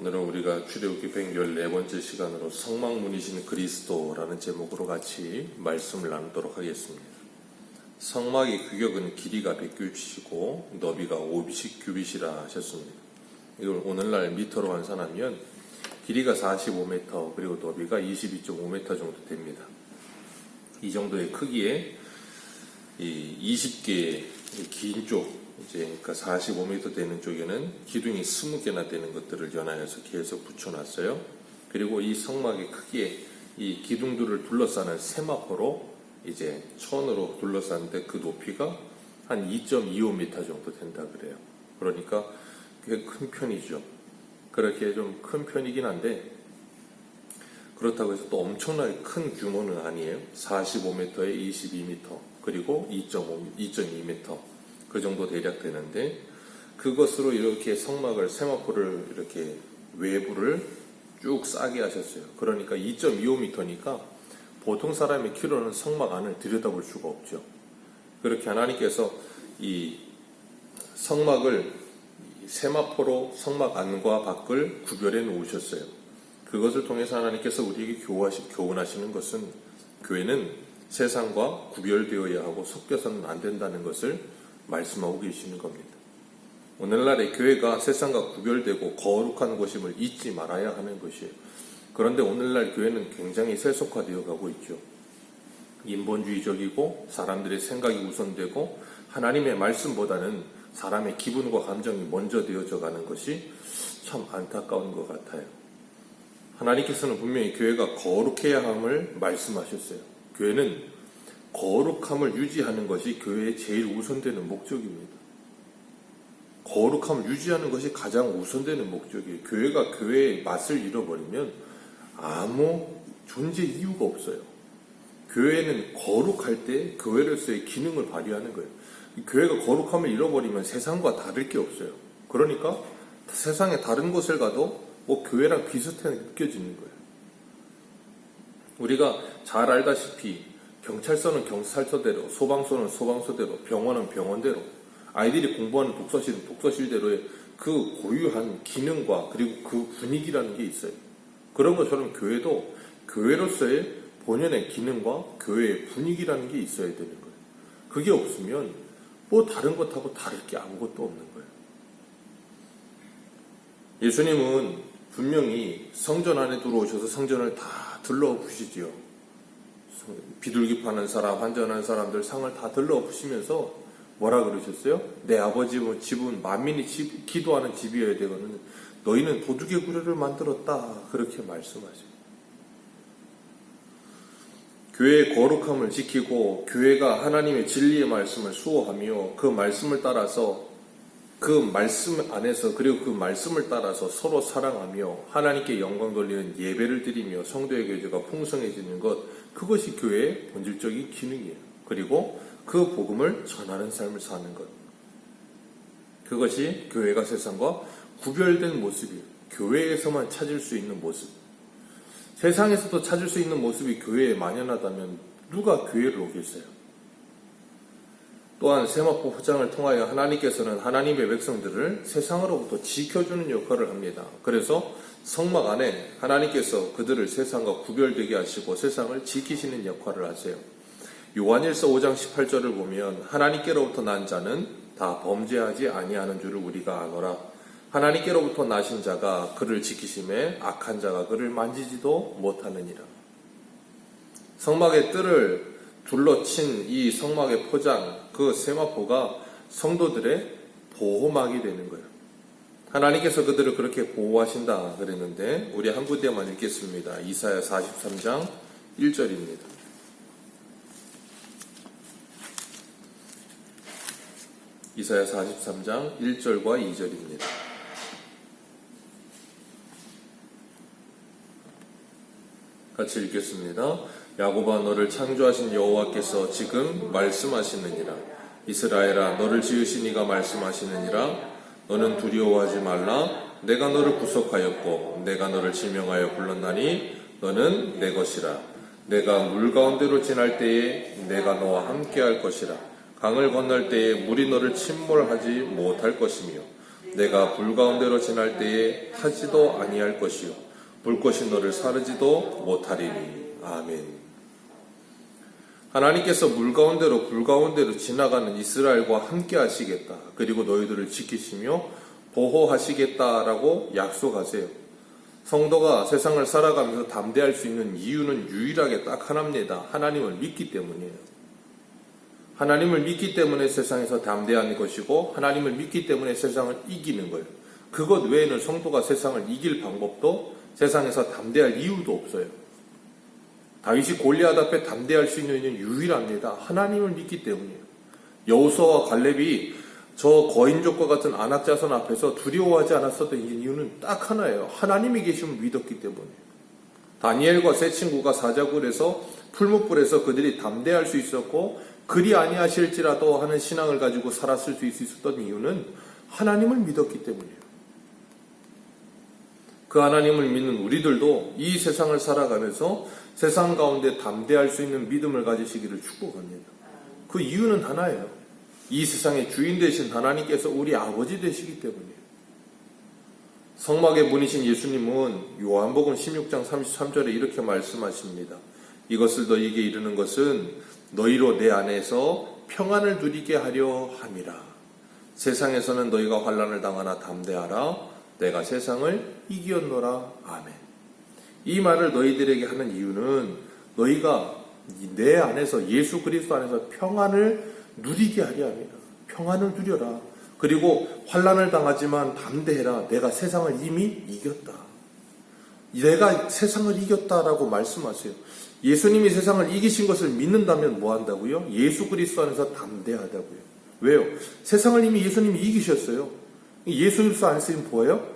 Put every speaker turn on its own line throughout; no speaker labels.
오늘은 우리가 출애굽기 114번째 시간으로 성막문이신 그리스도라는 제목으로 같이 말씀을 나누도록 하겠습니다. 성막의 규격은 길이가 100규빗이고 너비가 50규빗이라 하셨습니다. 이걸 오늘날 미터로 환산하면 길이가 45m 그리고 너비가 22.5m 정도 됩니다. 이 정도의 크기에 이 20개의 긴 쪽, 그러니까 45m 되는 쪽에는 기둥이 20개나 되는 것들을 연하여서 계속 붙여놨어요. 그리고 이 성막의 크기에 이 기둥들을 둘러싸는 세마포로 이제 천으로 둘러쌌는데 그 높이가 한 2.25m 정도 된다 그래요. 그러니까 꽤 큰 편이죠. 그렇게 좀 큰 편이긴 한데 그렇다고 해서 또 엄청나게 큰 규모는 아니에요. 45m에 22m 그리고 2.2m 그 정도 대략 되는데 그것으로 이렇게 성막을 세마포를 이렇게 외부를 쭉 싸게 하셨어요. 그러니까 2.25m니까 보통 사람의 키로는 성막 안을 들여다볼 수가 없죠. 그렇게 하나님께서 이 성막을 세마포로 성막 안과 밖을 구별해 놓으셨어요. 그것을 통해서 하나님께서 우리에게 교훈하시는 것은 교회는 세상과 구별되어야 하고 섞여서는 안 된다는 것을 말씀하고 계시는 겁니다. 오늘날의 교회가 세상과 구별되고 거룩한 곳임을 잊지 말아야 하는 것이에요. 그런데 오늘날 교회는 굉장히 세속화되어 가고 있죠. 인본주의적이고 사람들의 생각이 우선되고 하나님의 말씀보다는 사람의 기분과 감정이 먼저 되어져 가는 것이 참 안타까운 것 같아요. 하나님께서는 분명히 교회가 거룩해야 함을 말씀하셨어요. 교회는 거룩함을 유지하는 것이 교회의 제일 우선되는 목적입니다. 거룩함을 유지하는 것이 가장 우선되는 목적이에요. 교회가 교회의 맛을 잃어버리면 아무 존재 이유가 없어요. 교회는 거룩할 때 교회로서의 기능을 발휘하는 거예요. 교회가 거룩함을 잃어버리면 세상과 다를 게 없어요. 그러니까 세상에 다른 곳을 가도 교회랑 비슷하게 느껴지는 거예요. 우리가 잘 알다시피 경찰서는 경찰서대로, 소방서는 소방서대로, 병원은 병원대로, 아이들이 공부하는 독서실은 독서실대로의 그 고유한 기능과 그리고 그 분위기라는 게 있어요. 그런 것처럼 교회도 교회로서의 본연의 기능과 교회의 분위기라는 게 있어야 되는 거예요. 그게 없으면 다른 것하고 다를 게 아무것도 없는 거예요. 예수님은 분명히 성전 안에 들어오셔서 성전을 다 들러부시지요. 비둘기 파는 사람, 환전하는 사람들 상을 다 들러부시면서 뭐라 그러셨어요? 내 아버지 집은 만민이 기도하는 집이어야 되거든. 너희는 도둑의 구려를 만들었다. 그렇게 말씀하세요. 교회의 거룩함을 지키고 교회가 하나님의 진리의 말씀을 수호하며 그 말씀을 따라서 그 말씀 안에서 그리고 그 말씀을 따라서 서로 사랑하며 하나님께 영광 돌리는 예배를 드리며 성도의 교제가 풍성해지는 것, 그것이 교회의 본질적인 기능이에요. 그리고 그 복음을 전하는 삶을 사는 것, 그것이 교회가 세상과 구별된 모습이에요. 교회에서만 찾을 수 있는 모습. 세상에서도 찾을 수 있는 모습이 교회에 만연하다면 누가 교회를 오겠어요? 또한 세마포 포장을 통하여 하나님께서는 하나님의 백성들을 세상으로부터 지켜주는 역할을 합니다. 그래서 성막 안에 하나님께서 그들을 세상과 구별되게 하시고 세상을 지키시는 역할을 하세요. 요한일서 5장 18절을 보면 하나님께로부터 난 자는 다 범죄하지 아니하는 줄을 우리가 아노라. 하나님께로부터 나신 자가 그를 지키심에 악한 자가 그를 만지지도 못하느니라. 성막의 뜰을 둘러친 이 성막의 포장, 그 세마포가 성도들의 보호막이 되는 거예요. 하나님께서 그들을 그렇게 보호하신다 그랬는데 우리 한 구절만 읽겠습니다. 이사야 43장 1절입니다. 이사야 43장 1절과 2절입니다. 같이 읽겠습니다. 야곱아 너를 창조하신 여호와께서 지금 말씀하시느니라. 이스라엘아 너를 지으신 이가 말씀하시느니라. 너는 두려워하지 말라. 내가 너를 구속하였고 내가 너를 지명하여 불렀나니 너는 내 것이라. 내가 물 가운데로 지날 때에 내가 너와 함께 할 것이라. 강을 건널 때에 물이 너를 침몰하지 못할 것이며 내가 불 가운데로 지날 때에 타지도 아니할 것이요 불꽃이 너를 사르지도 못하리니. 아멘. 하나님께서 물 가운데로 불 가운데로 지나가는 이스라엘과 함께 하시겠다. 그리고 너희들을 지키시며 보호하시겠다라고 약속하세요. 성도가 세상을 살아가면서 담대할 수 있는 이유는 유일하게 딱 하나입니다. 하나님을 믿기 때문이에요. 하나님을 믿기 때문에 세상에서 담대한 것이고 하나님을 믿기 때문에 세상을 이기는 거예요. 그것 외에는 성도가 세상을 이길 방법도 세상에서 담대할 이유도 없어요. 다윗이 골리앗 앞에 담대할 수 있는 이유는 유일합니다. 하나님을 믿기 때문이에요. 여호수아와 갈렙이 저 거인족과 같은 안악자손 앞에서 두려워하지 않았었던 이유는 딱 하나예요. 하나님이 계심을 믿었기 때문이에요. 다니엘과 세 친구가 사자굴에서 풀무불에서 그들이 담대할 수 있었고 그리 아니하실지라도 하는 신앙을 가지고 살았을 수 있었던 이유는 하나님을 믿었기 때문이에요. 그 하나님을 믿는 우리들도 이 세상을 살아가면서 세상 가운데 담대할 수 있는 믿음을 가지시기를 축복합니다. 그 이유는 하나예요. 이 세상의 주인 되신 하나님께서 우리 아버지 되시기 때문이에요. 성막의 문이신 예수님은 요한복음 16장 33절에 이렇게 말씀하십니다. 이것을 너희에게 이르는 것은 너희로 내 안에서 평안을 누리게 하려 함이라. 세상에서는 너희가 환난을 당하나 담대하라. 내가 세상을 이기었노라. 아멘. 이 말을 너희들에게 하는 이유는 너희가 내 안에서 예수 그리스도 안에서 평안을 누리게 하려 합니다. 평안을 누려라. 그리고 환난을 당하지만 담대해라. 내가 세상을 이미 이겼다. 내가 세상을 이겼다라고 말씀하세요. 예수님이 세상을 이기신 것을 믿는다면 뭐 한다고요? 예수 그리스도 안에서 담대하다고요. 왜요? 세상을 이미 예수님이 이기셨어요. 예수 그리스도 안에서 뭐예요?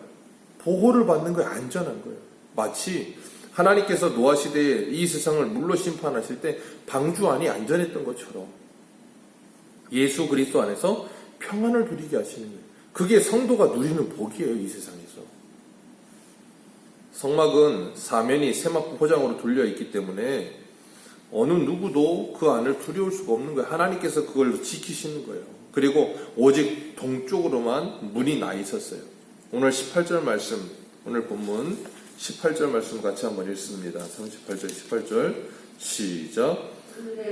보호를 받는 거예요. 안전한 거예요. 마치 하나님께서 노아 시대에 이 세상을 물로 심판하실 때 방주 안이 안전했던 것처럼 예수 그리스도 안에서 평안을 누리게 하시는 거예요. 그게 성도가 누리는 복이에요. 이 세상에서. 성막은 사면이 세마포 포장으로 둘려 있기 때문에 어느 누구도 그 안을 두려울 수가 없는 거예요. 하나님께서 그걸 지키시는 거예요. 그리고 오직 동쪽으로만 문이 나 있었어요. 오늘 18절 말씀, 오늘 본문 18절 말씀 같이 한번 읽습니다. 38절, 18절 시작.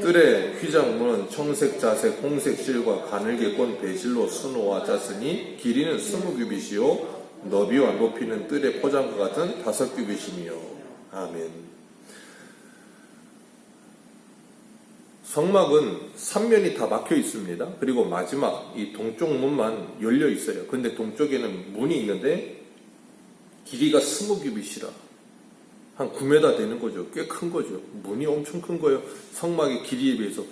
뜰의 휘장문은 청색, 자색, 홍색 실과 가늘게 꼰 배실로 수놓아 짰으니 길이는 20규빗이요 너비와 높이는 뜰의 포장과 같은 5규빗이며. 아멘. 성막은 3면이 다 막혀 있습니다. 그리고 마지막 이 동쪽 문만 열려 있어요. 근데 동쪽에는 문이 있는데 길이가 20규빗이라 한 9m 되는 거죠. 꽤 큰 거죠. 문이 엄청 큰 거예요. 성막의 길이에 비해서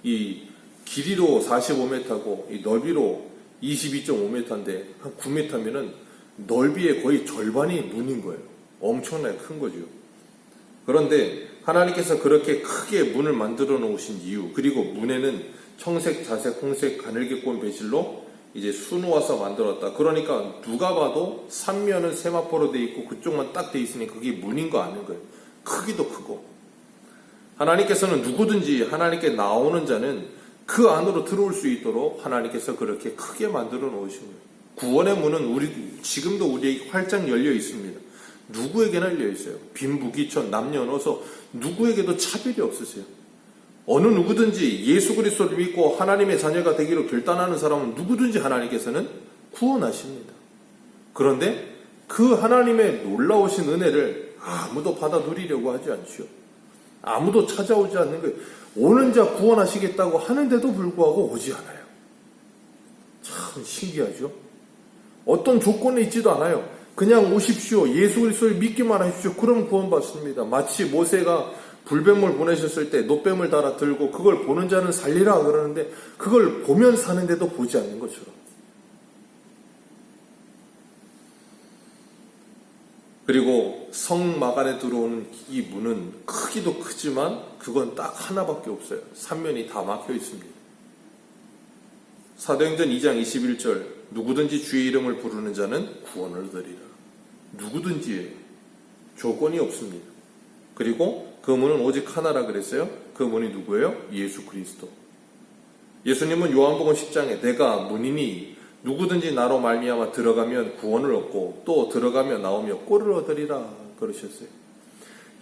이 길이로 45m고 이 넓이로 22.5m인데 한 9m면은 넓이의 거의 절반이 문인 거예요. 엄청나게 큰 거죠. 그런데 하나님께서 그렇게 크게 문을 만들어 놓으신 이유, 그리고 문에는 청색, 자색, 홍색, 가늘게 꼰 배실로 이제 수놓아서 만들었다. 그러니까 누가 봐도 3면은 세마포로 돼 있고 그쪽만 딱 돼 있으니 그게 문인 거 아는 거예요. 크기도 크고. 하나님께서는 누구든지 하나님께 나오는 자는 그 안으로 들어올 수 있도록 하나님께서 그렇게 크게 만들어 놓으신 거예요. 구원의 문은 지금도 우리에게 활짝 열려 있습니다. 누구에게나 열려 있어요. 빈부귀천, 남녀노소 누구에게도 차별이 없으세요. 어느 누구든지 예수 그리스도를 믿고 하나님의 자녀가 되기로 결단하는 사람은 누구든지 하나님께서는 구원하십니다. 그런데 그 하나님의 놀라우신 은혜를 아무도 받아 누리려고 하지 않죠. 아무도 찾아오지 않는 거예요. 오는 자 구원하시겠다고 하는데도 불구하고 오지 않아요. 참 신기하죠. 어떤 조건에 있지도 않아요. 그냥 오십시오. 예수 그리스도를 믿기만 하십시오. 그럼 구원받습니다. 마치 모세가 불뱀을 보내셨을 때 놋뱀을 달아 들고 그걸 보는 자는 살리라 그러는데 그걸 보면 사는데도 보지 않는 것처럼. 그리고 성막 안에 들어오는 이 문은 크기도 크지만 그건 딱 하나밖에 없어요. 3면이 다 막혀 있습니다. 사도행전 2장 21절 누구든지 주의 이름을 부르는 자는 구원을 얻으리라. 누구든지예요. 조건이 없습니다. 그리고 그 문은 오직 하나라 그랬어요. 그 문이 누구예요? 예수 그리스도. 예수님은 요한복음 10장에 내가 문이니 누구든지 나로 말미암아 들어가면 구원을 얻고 또 들어가며 나오며 꼴을 얻으리라 그러셨어요.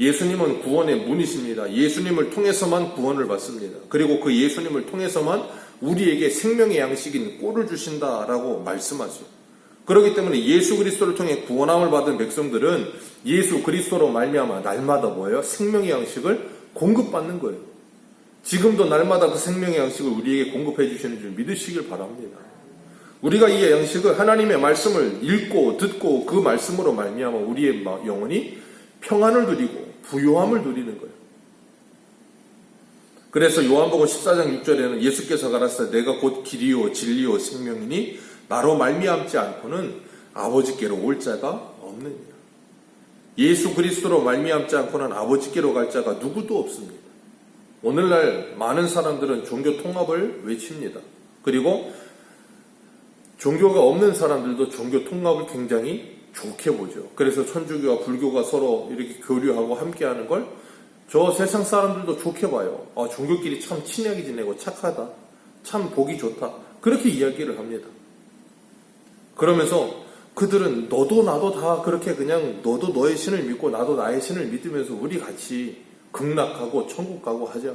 예수님은 구원의 문이십니다. 예수님을 통해서만 구원을 받습니다. 그리고 그 예수님을 통해서만 우리에게 생명의 양식인 꼴을 주신다라고 말씀하죠. 그렇기 때문에 예수 그리스도를 통해 구원함을 받은 백성들은 예수 그리스도로 말미암아 날마다 뭐예요? 생명의 양식을 공급받는 거예요. 지금도 날마다 그 생명의 양식을 우리에게 공급해 주시는 줄 믿으시길 바랍니다. 우리가 이 양식을 하나님의 말씀을 읽고 듣고 그 말씀으로 말미암아 우리의 영혼이 평안을 누리고 부요함을 누리는 거예요. 그래서 요한복음 14장 6절에는 예수께서 가라사대 내가 곧 길이요 진리요 생명이니 나로 말미암지 않고는 아버지께로 올 자가 없느니라. 예수 그리스도로 말미암지 않고는 아버지께로 갈 자가 누구도 없습니다. 오늘날 많은 사람들은 종교 통합을 외칩니다. 그리고 종교가 없는 사람들도 종교 통합을 굉장히 좋게 보죠. 그래서 천주교와 불교가 서로 이렇게 교류하고 함께하는 걸 저 세상 사람들도 좋게 봐요. 종교끼리 참 친하게 지내고 착하다. 참 보기 좋다. 그렇게 이야기를 합니다. 그러면서 그들은 너도 나도 다 그렇게 그냥 너도 너의 신을 믿고 나도 나의 신을 믿으면서 우리 같이 극락하고 천국 가고 하자.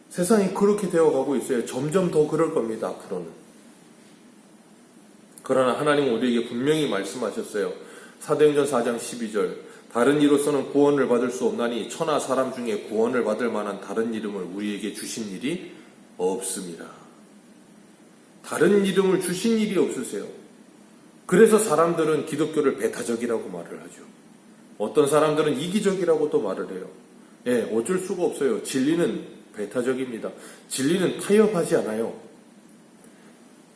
세상이 그렇게 되어가고 있어요. 점점 더 그럴 겁니다. 앞으로는. 그러나 하나님은 우리에게 분명히 말씀하셨어요. 사도행전 4장 12절 다른 이로서는 구원을 받을 수 없나니 천하 사람 중에 구원을 받을 만한 다른 이름을 우리에게 주신 일이 없습니다. 다른 이름을 주신 일이 없으세요. 그래서 사람들은 기독교를 배타적이라고 말을 하죠. 어떤 사람들은 이기적이라고도 말을 해요. 어쩔 수가 없어요. 진리는 배타적입니다. 진리는 타협하지 않아요.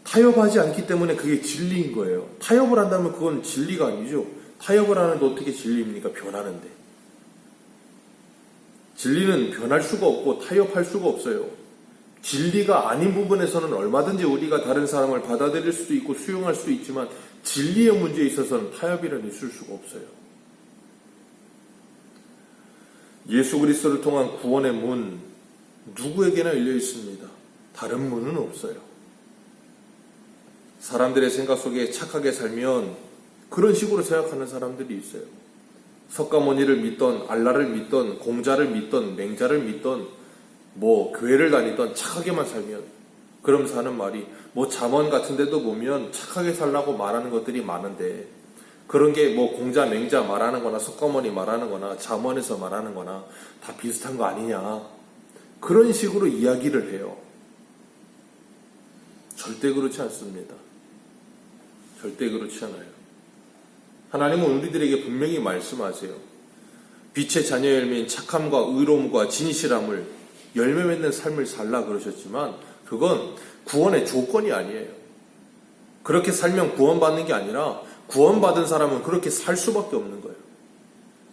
타협하지 않기 때문에 그게 진리인 거예요. 타협을 한다면 그건 진리가 아니죠. 타협을 하는데 어떻게 진리입니까? 변하는데. 진리는 변할 수가 없고 타협할 수가 없어요. 진리가 아닌 부분에서는 얼마든지 우리가 다른 사람을 받아들일 수도 있고 수용할 수도 있지만 진리의 문제에 있어서는 타협이란 있을 수가 없어요. 예수 그리스도를 통한 구원의 문 누구에게나 열려 있습니다. 다른 문은 없어요. 사람들의 생각 속에 착하게 살면 그런 식으로 생각하는 사람들이 있어요. 석가모니를 믿던 알라를 믿던 공자를 믿던 맹자를 믿던 교회를 다니던 착하게만 살면 그러면서 하는 말이 잠언 같은 데도 보면 착하게 살라고 말하는 것들이 많은데 그런 게 공자 맹자 말하는 거나 석가모니 말하는 거나 잠언에서 말하는 거나 다 비슷한 거 아니냐 그런 식으로 이야기를 해요. 절대 그렇지 않습니다. 절대 그렇지 않아요. 하나님은 우리들에게 분명히 말씀하세요. 빛의 자녀 열매인 착함과 의로움과 진실함을 열매 맺는 삶을 살라 그러셨지만 그건 구원의 조건이 아니에요. 그렇게 살면 구원받는 게 아니라 구원받은 사람은 그렇게 살 수밖에 없는 거예요.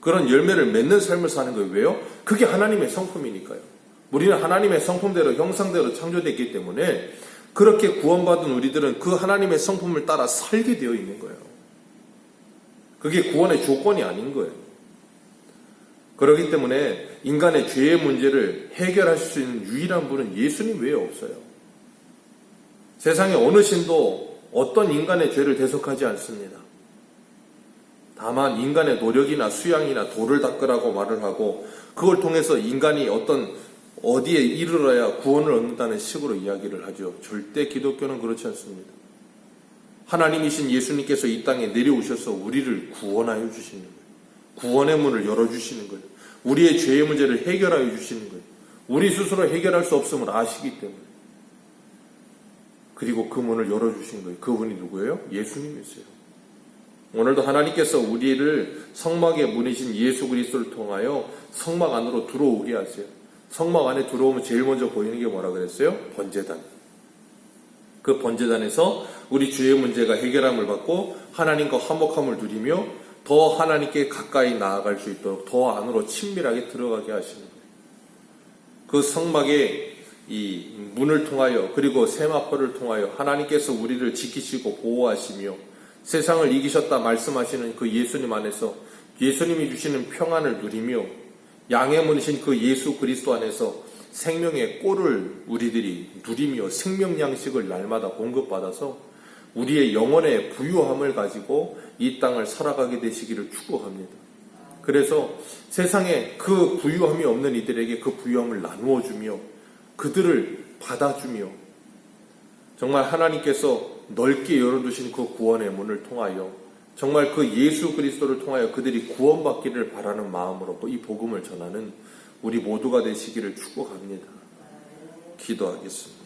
그런 열매를 맺는 삶을 사는 거예요. 왜요? 그게 하나님의 성품이니까요. 우리는 하나님의 성품대로 형상대로 창조됐기 때문에 그렇게 구원받은 우리들은 그 하나님의 성품을 따라 살게 되어 있는 거예요. 그게 구원의 조건이 아닌 거예요. 그렇기 때문에 인간의 죄의 문제를 해결하실 수 있는 유일한 분은 예수님 외에 없어요. 세상에 어느 신도 어떤 인간의 죄를 대속하지 않습니다. 다만 인간의 노력이나 수양이나 도를 닦으라고 말을 하고 그걸 통해서 인간이 어디에 이르러야 구원을 얻는다는 식으로 이야기를 하죠. 절대 기독교는 그렇지 않습니다. 하나님이신 예수님께서 이 땅에 내려오셔서 우리를 구원하여 주시는 거예요. 구원의 문을 열어주시는 거예요. 우리의 죄의 문제를 해결하여 주시는 거예요. 우리 스스로 해결할 수 없음을 아시기 때문에. 그리고 그 문을 열어주신 거예요. 그분이 누구예요? 예수님이세요. 오늘도 하나님께서 우리를 성막의 문이신 예수 그리스도를 통하여 성막 안으로 들어오게 하세요. 성막 안에 들어오면 제일 먼저 보이는 게 뭐라 그랬어요? 번제단. 그 번제단에서 우리 죄의 문제가 해결함을 받고 하나님과 화목함을 누리며 더 하나님께 가까이 나아갈 수 있도록 더 안으로 친밀하게 들어가게 하시는 거예요. 그 성막의 이 문을 통하여 그리고 세마포를 통하여 하나님께서 우리를 지키시고 보호하시며 세상을 이기셨다 말씀하시는 그 예수님 안에서 예수님이 주시는 평안을 누리며 양의 문이신 그 예수 그리스도 안에서 생명의 꼴을 우리들이 누리며 생명 양식을 날마다 공급받아서 우리의 영혼의 부유함을 가지고 이 땅을 살아가게 되시기를 축복합니다. 그래서 세상에 그 부유함이 없는 이들에게 그 부유함을 나누어 주며 그들을 받아주며 정말 하나님께서 넓게 열어두신 그 구원의 문을 통하여 정말 그 예수 그리스도를 통하여 그들이 구원받기를 바라는 마음으로 이 복음을 전하는 우리 모두가 되시기를 축복합니다. 기도하겠습니다.